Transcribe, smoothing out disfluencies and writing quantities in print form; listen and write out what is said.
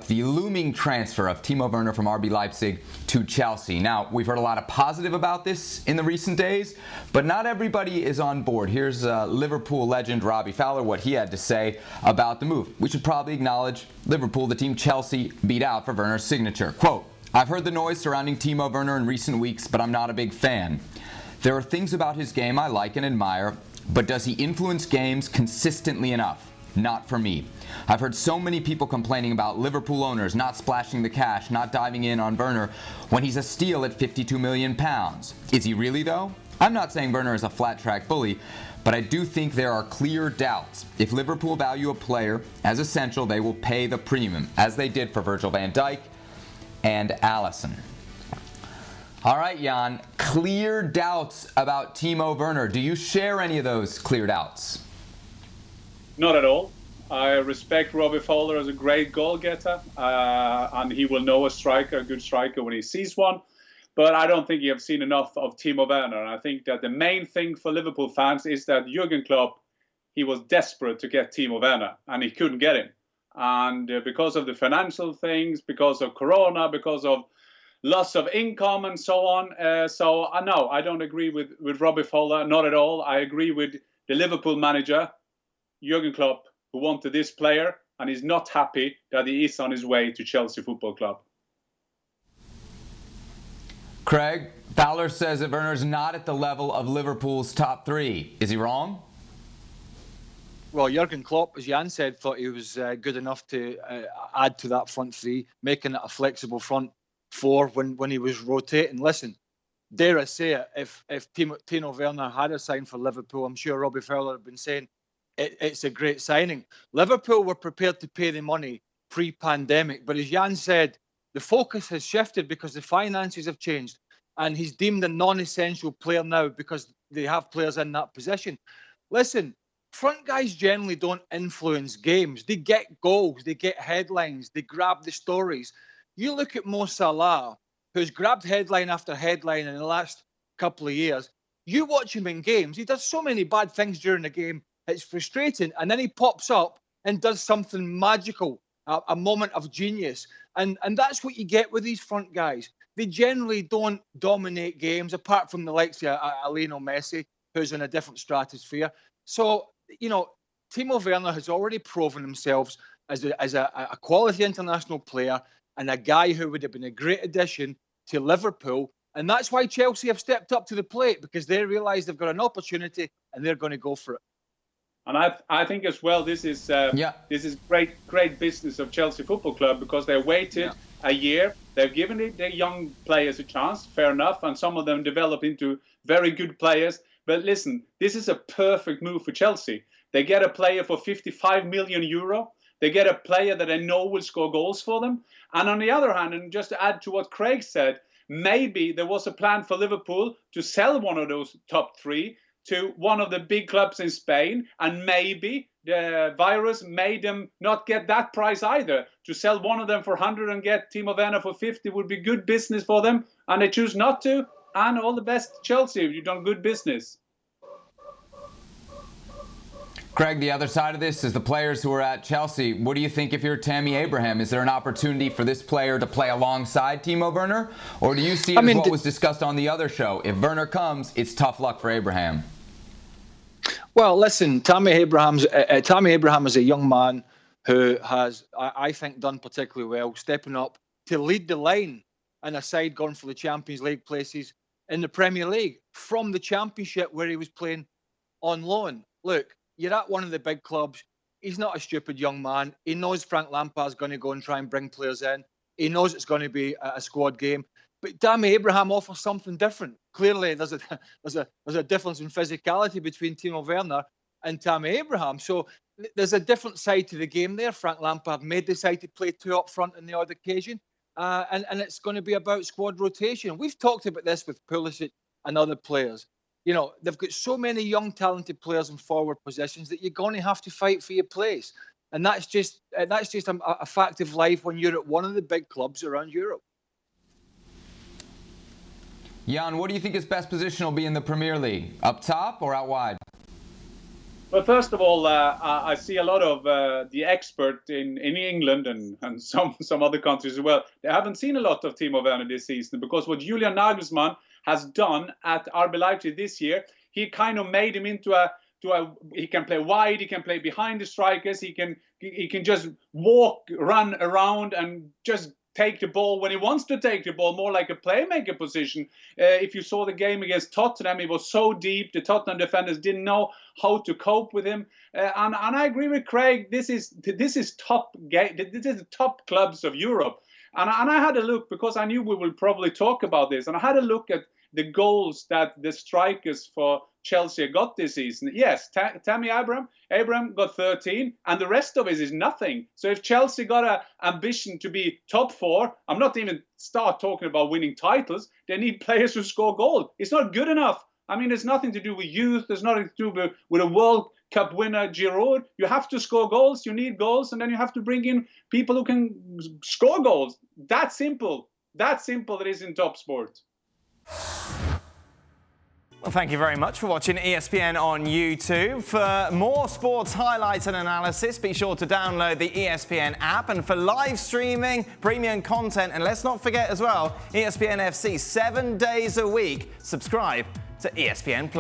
the looming transfer of Timo Werner from RB Leipzig to Chelsea. Now, we've heard a lot of positive about this in the recent days, but not everybody is on board. Here's Liverpool legend Robbie Fowler, what he had to say about the move. We should probably acknowledge Liverpool, the team Chelsea beat out for Werner's signature. Quote, "I've heard the noise surrounding Timo Werner in recent weeks, but I'm not a big fan. There are things about his game I like and admire, but does he influence games consistently enough? Not for me. I've heard so many people complaining about Liverpool owners not splashing the cash, not diving in on Werner when he's a steal at £52 million. Is he really, though? I'm not saying Werner is a flat-track bully, but I do think there are clear doubts. If Liverpool value a player as essential, they will pay the premium, as they did for Virgil van Dijk and Alisson." All right, Jan, clear doubts about Timo Werner. Do you share any of those clear doubts? Not at all. I respect Robbie Fowler as a great goal getter, and he will know a good striker when he sees one. But I don't think you have seen enough of Timo Werner. And I think that the main thing for Liverpool fans is that Jurgen Klopp, he was desperate to get Timo Werner, and he couldn't get him. And because of the financial things, because of Corona, because of loss of income and so on. No, I don't agree with Robbie Fowler, not at all. I agree with the Liverpool manager, Jurgen Klopp, who wanted this player, and is not happy that he is on his way to Chelsea Football Club. Craig, Fowler says that Werner's not at the level of Liverpool's top three. Is he wrong? Well, Jurgen Klopp, as Jan said, thought he was good enough to add to that front three, making it a flexible front four when he was rotating. Listen, dare I say it, if Timo Werner had a sign for Liverpool, I'm sure Robbie Fowler had been saying, it's a great signing. Liverpool were prepared to pay the money pre-pandemic, but as Jan said, the focus has shifted because the finances have changed, and he's deemed a non-essential player now because they have players in that position. Listen, front guys generally don't influence games. They get goals, they get headlines, they grab the stories. You look at Mo Salah, who's grabbed headline after headline in the last couple of years. You watch him in games, he does so many bad things during the game. It's frustrating. And then he pops up and does something magical, a moment of genius. And that's what you get with these front guys. They generally don't dominate games, apart from the likes of Lionel Messi, who's in a different stratosphere. So, Timo Werner has already proven himself as a quality international player and a guy who would have been a great addition to Liverpool. And that's why Chelsea have stepped up to the plate, because they realise they've got an opportunity and they're going to go for it. And I think as well, this is great business of Chelsea Football Club, because they waited a year. They've given their young players a chance, fair enough, and some of them develop into very good players. But listen, this is a perfect move for Chelsea. They get a player for €55 million. They get a player that they know will score goals for them. And on the other hand, and just to add to what Craig said, maybe there was a plan for Liverpool to sell one of those top three to one of the big clubs in Spain, and maybe the virus made them not get that price either. To sell one of them for 100 and get Timo Werner for 50 would be good business for them, and they choose not to. And all the best, Chelsea, you've done good business. Craig, the other side of this is the players who are at Chelsea. What do you think if you're Tammy Abraham? Is there an opportunity for this player to play alongside Timo Werner? Or do you see it as what was discussed on the other show? If Werner comes, it's tough luck for Abraham. Well, listen, Tammy Abraham is a young man who has, I think, done particularly well, stepping up to lead the line in a side going for the Champions League places in the Premier League from the Championship where he was playing on loan. Look, you're at one of the big clubs. He's not a stupid young man. He knows Frank Lampard's going to go and try and bring players in. He knows it's going to be a squad game. But Tammy Abraham offers something different. Clearly, there's a difference in physicality between Timo Werner and Tammy Abraham. So there's a different side to the game there. Frank Lampard may decide to play two up front on the odd occasion. And it's going to be about squad rotation. We've talked about this with Pulisic and other players. They've got so many young, talented players in forward positions that you're going to have to fight for your place. And that's just a fact of life when you're at one of the big clubs around Europe. Jan, what do you think his best position will be in the Premier League? Up top or out wide? Well, first of all, I see a lot of the expert in England and some other countries as well. They haven't seen a lot of Timo Werner this season, because what Julian Nagelsmann has done at RB Leipzig this year, he kind of made him into he can play wide, he can play behind the strikers, he can just run around and just take the ball when he wants to take the ball, more like a playmaker position. If you saw the game against Tottenham, it was so deep. The Tottenham defenders didn't know how to cope with him. And I agree with Craig. This is top game. This is the top clubs of Europe. And I had a look, because I knew we will probably talk about this. And I had a look at the goals that the strikers for Chelsea got this season. Yes, Tammy Abraham got 13, and the rest of it is nothing. So if Chelsea got an ambition to be top 4, I'm not even start talking about winning titles. They need players who score goals. It's not good enough. I mean, it's nothing to do with youth. There's nothing to do with a World Cup winner, Giroud. You have to score goals. You need goals, and then you have to bring in people who can score goals. That simple. That simple it is in top sport. Well, thank you very much for watching ESPN on YouTube. For more sports highlights and analysis, be sure to download the ESPN app. And for live streaming, premium content, and let's not forget as well, ESPN FC 7 days a week. Subscribe to ESPN+.